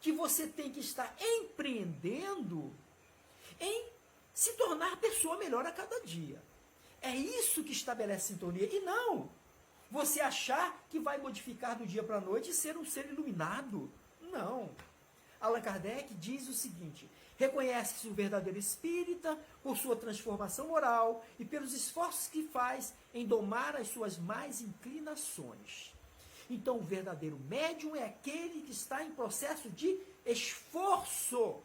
que você tem que estar empreendendo em se tornar pessoa melhor a cada dia. É isso que estabelece sintonia. E não você achar que vai modificar do dia para a noite e ser um ser iluminado. Não. Allan Kardec diz o seguinte: reconhece-se o verdadeiro espírita por sua transformação moral e pelos esforços que faz em domar as suas más inclinações. Então, o verdadeiro médium é aquele que está em processo de esforço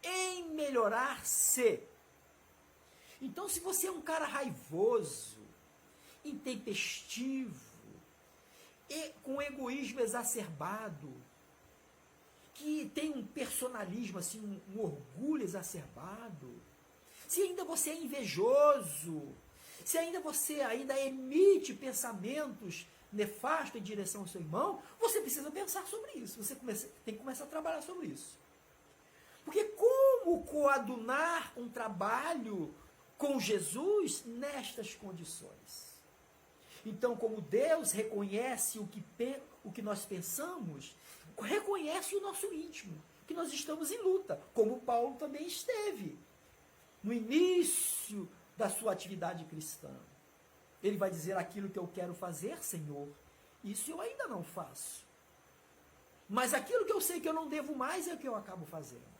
em melhorar-se. Então, se você é um cara raivoso, intempestivo, e com egoísmo exacerbado, que tem um personalismo, assim, um orgulho exacerbado, se ainda você é invejoso, se ainda você emite pensamentos nefastos em direção ao seu irmão, você precisa pensar sobre isso, você tem que começar a trabalhar sobre isso. Porque como coadunar um trabalho com Jesus nestas condições? Então, como Deus reconhece o que nós pensamos, reconhece o nosso íntimo, que nós estamos em luta, como Paulo também esteve no início da sua atividade cristã. Ele vai dizer: aquilo que eu quero fazer, Senhor, isso eu ainda não faço. Mas aquilo que eu sei que eu não devo mais é o que eu acabo fazendo.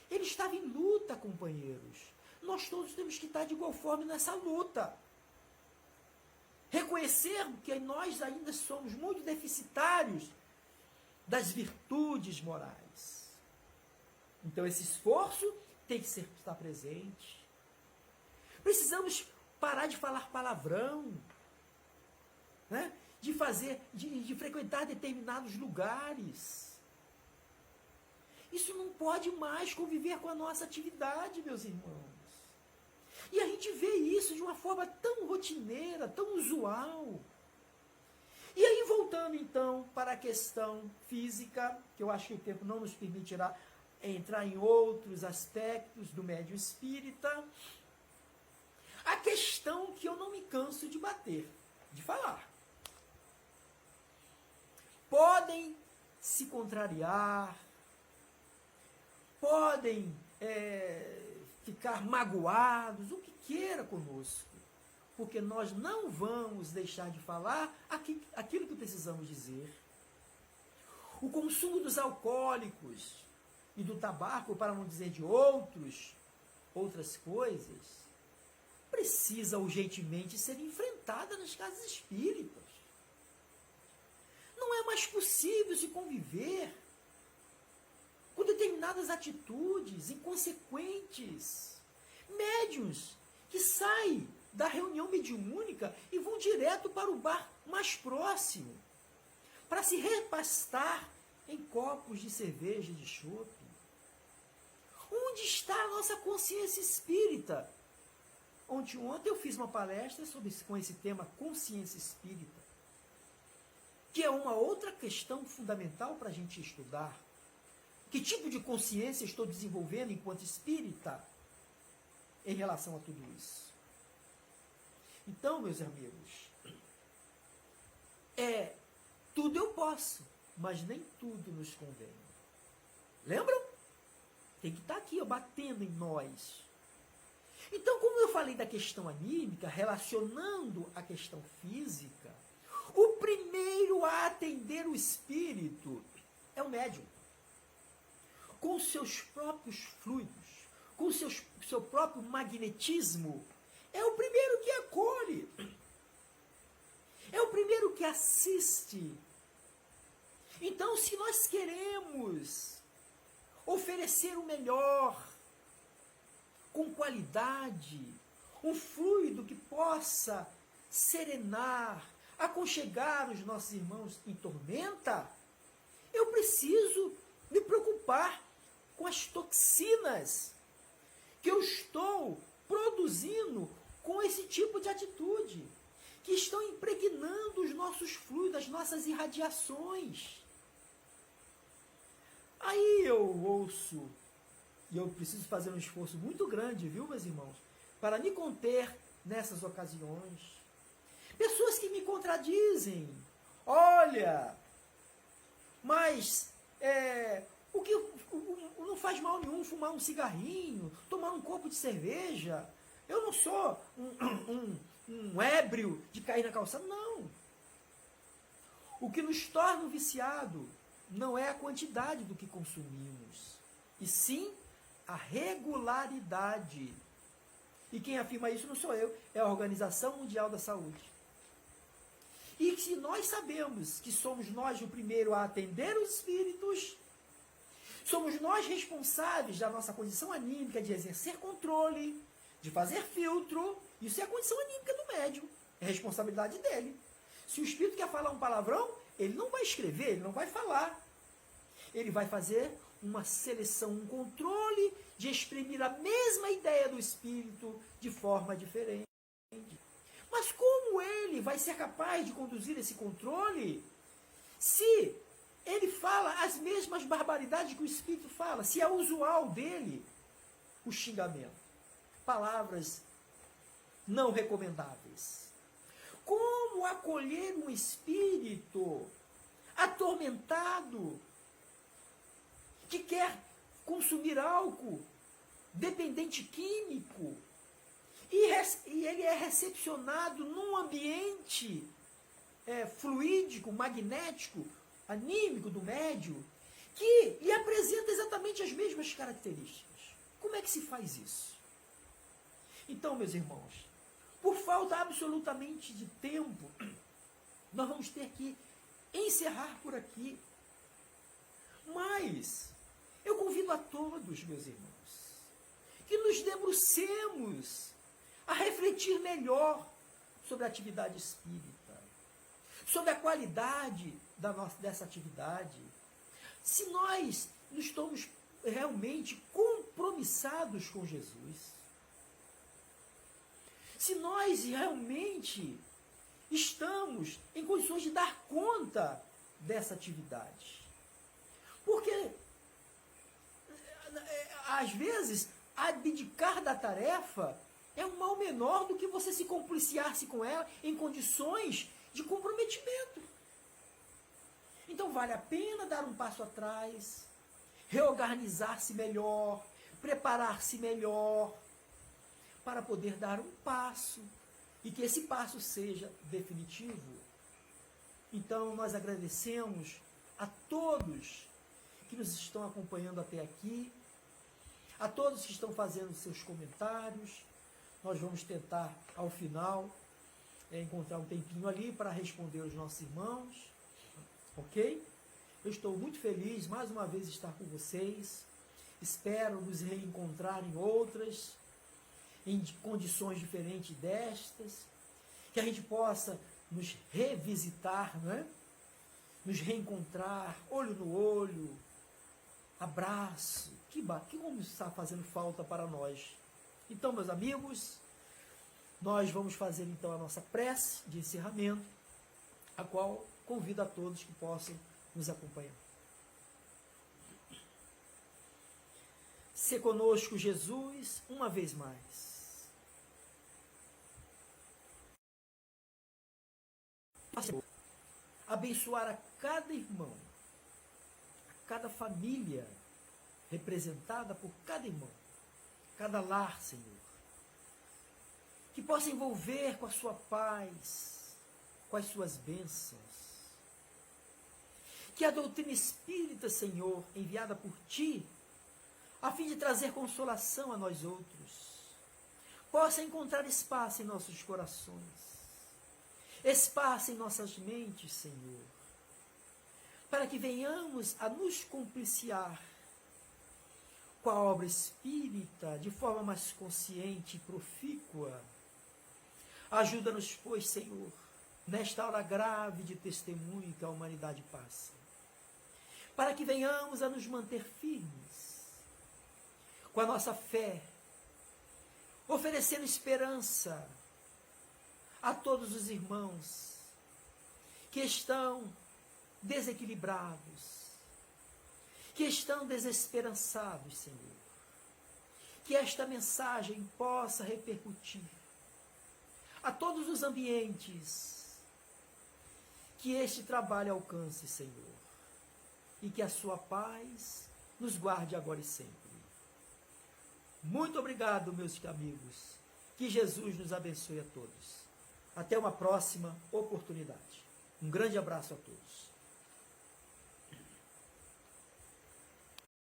Ele estava em luta, companheiros. Nós todos temos que estar de igual forma nessa luta. Reconhecer que nós ainda somos muito deficitários das virtudes morais. Então, esse esforço tem que estar presente. Precisamos parar de falar palavrão, né? de frequentar determinados lugares. Isso não pode mais conviver com a nossa atividade, meus irmãos. E a gente vê isso de uma forma tão rotineira, tão usual. E aí, voltando então para a questão física, que eu acho que o tempo não nos permitirá entrar em outros aspectos do médium espírita, a questão que eu não me canso de bater, de falar. Podem se contrariar, podem ficar magoados, o que queira conosco, porque nós não vamos deixar de falar aquilo que precisamos dizer. O consumo dos alcoólicos e do tabaco, para não dizer de outras coisas, precisa urgentemente ser enfrentada nas casas espíritas. Não é mais possível se conviver com determinadas atitudes inconsequentes. Médiuns que saem da reunião mediúnica e vão direto para o bar mais próximo, para se repastar em copos de cerveja e de chope. Onde está a nossa consciência espírita? Ontem eu fiz uma palestra com esse tema consciência espírita, que é uma outra questão fundamental para a gente estudar. Que tipo de consciência estou desenvolvendo enquanto espírita em relação a tudo isso? Então, meus amigos, tudo eu posso, mas nem tudo nos convém. Lembram? Tem que estar aqui, batendo em nós. Então, como eu falei da questão anímica, relacionando a questão física, o primeiro a atender o espírito é o médium. Com seus próprios fluidos, com seu próprio magnetismo, é o primeiro que acolhe, é o primeiro que assiste. Então, se nós queremos oferecer o melhor com qualidade, um fluido que possa serenar, aconchegar os nossos irmãos em tormenta, eu preciso me preocupar com as toxinas que eu estou produzindo com esse tipo de atitude, que estão impregnando os nossos fluidos, as nossas irradiações. Aí eu ouço, e eu preciso fazer um esforço muito grande, viu, meus irmãos, para me conter nessas ocasiões. Pessoas que me contradizem. Olha, mas não faz mal nenhum fumar um cigarrinho, tomar um copo de cerveja. Eu não sou um ébrio de cair na calçada, não. O que nos torna um viciado não é a quantidade do que consumimos, e sim a regularidade. E quem afirma isso não sou eu, é a Organização Mundial da Saúde. E se nós sabemos que somos nós o primeiro a atender os espíritos, somos nós responsáveis da nossa condição anímica de exercer controle, de fazer filtro, isso é a condição anímica do médium, é responsabilidade dele. Se o espírito quer falar um palavrão, ele não vai escrever, ele não vai falar. Ele vai fazer uma seleção, um controle de exprimir a mesma ideia do espírito de forma diferente. Mas como ele vai ser capaz de conduzir esse controle se ele fala as mesmas barbaridades que o espírito fala, se é usual dele o xingamento, palavras não recomendáveis? Como acolher um espírito atormentado que quer consumir álcool, dependente químico, e ele é recepcionado num ambiente fluídico, magnético, anímico do médium, que lhe apresenta exatamente as mesmas características? Como é que se faz isso? Então, meus irmãos, por falta absolutamente de tempo, nós vamos ter que encerrar por aqui. Mas eu convido a todos, meus irmãos, que nos debrucemos a refletir melhor sobre a atividade espírita, sobre a qualidade dessa atividade. Se nós não estamos realmente compromissados com Jesus, se nós realmente estamos em condições de dar conta dessa atividade. Porque, às vezes, abdicar da tarefa é um mal menor do que você se compliciar-se com ela em condições de comprometimento. Então, vale a pena dar um passo atrás, reorganizar-se melhor, preparar-se melhor, para poder dar um passo, e que esse passo seja definitivo. Então, nós agradecemos a todos que nos estão acompanhando até aqui, a todos que estão fazendo seus comentários. Nós vamos tentar, ao final, encontrar um tempinho ali para responder aos nossos irmãos, ok? Eu estou muito feliz, mais uma vez, de estar com vocês. Espero nos reencontrar em outras, em condições diferentes destas, que a gente possa nos revisitar, não é? Nos reencontrar, olho no olho, abraço, que como está fazendo falta para nós. Então, meus amigos, nós vamos fazer então a nossa prece de encerramento, a qual convido a todos que possam nos acompanhar. Se conosco, Jesus, uma vez mais. Abençoar a cada irmão, a cada família representada por cada irmão, cada lar, Senhor, que possa envolver com a sua paz, com as suas bênçãos, que a doutrina espírita, Senhor, enviada por Ti, a fim de trazer consolação a nós outros, possa encontrar espaço em nossos corações, espaço em nossas mentes, Senhor, para que venhamos a nos compliciar com a obra espírita de forma mais consciente e profícua. Ajuda-nos, pois, Senhor, nesta hora grave de testemunho que a humanidade passa, para que venhamos a nos manter firmes com a nossa fé, oferecendo esperança a todos os irmãos que estão desequilibrados, que estão desesperançados, Senhor. Que esta mensagem possa repercutir a todos os ambientes, que este trabalho alcance, Senhor, e que a sua paz nos guarde agora e sempre. Muito obrigado, meus amigos. Que Jesus nos abençoe a todos. Até uma próxima oportunidade. Um grande abraço a todos.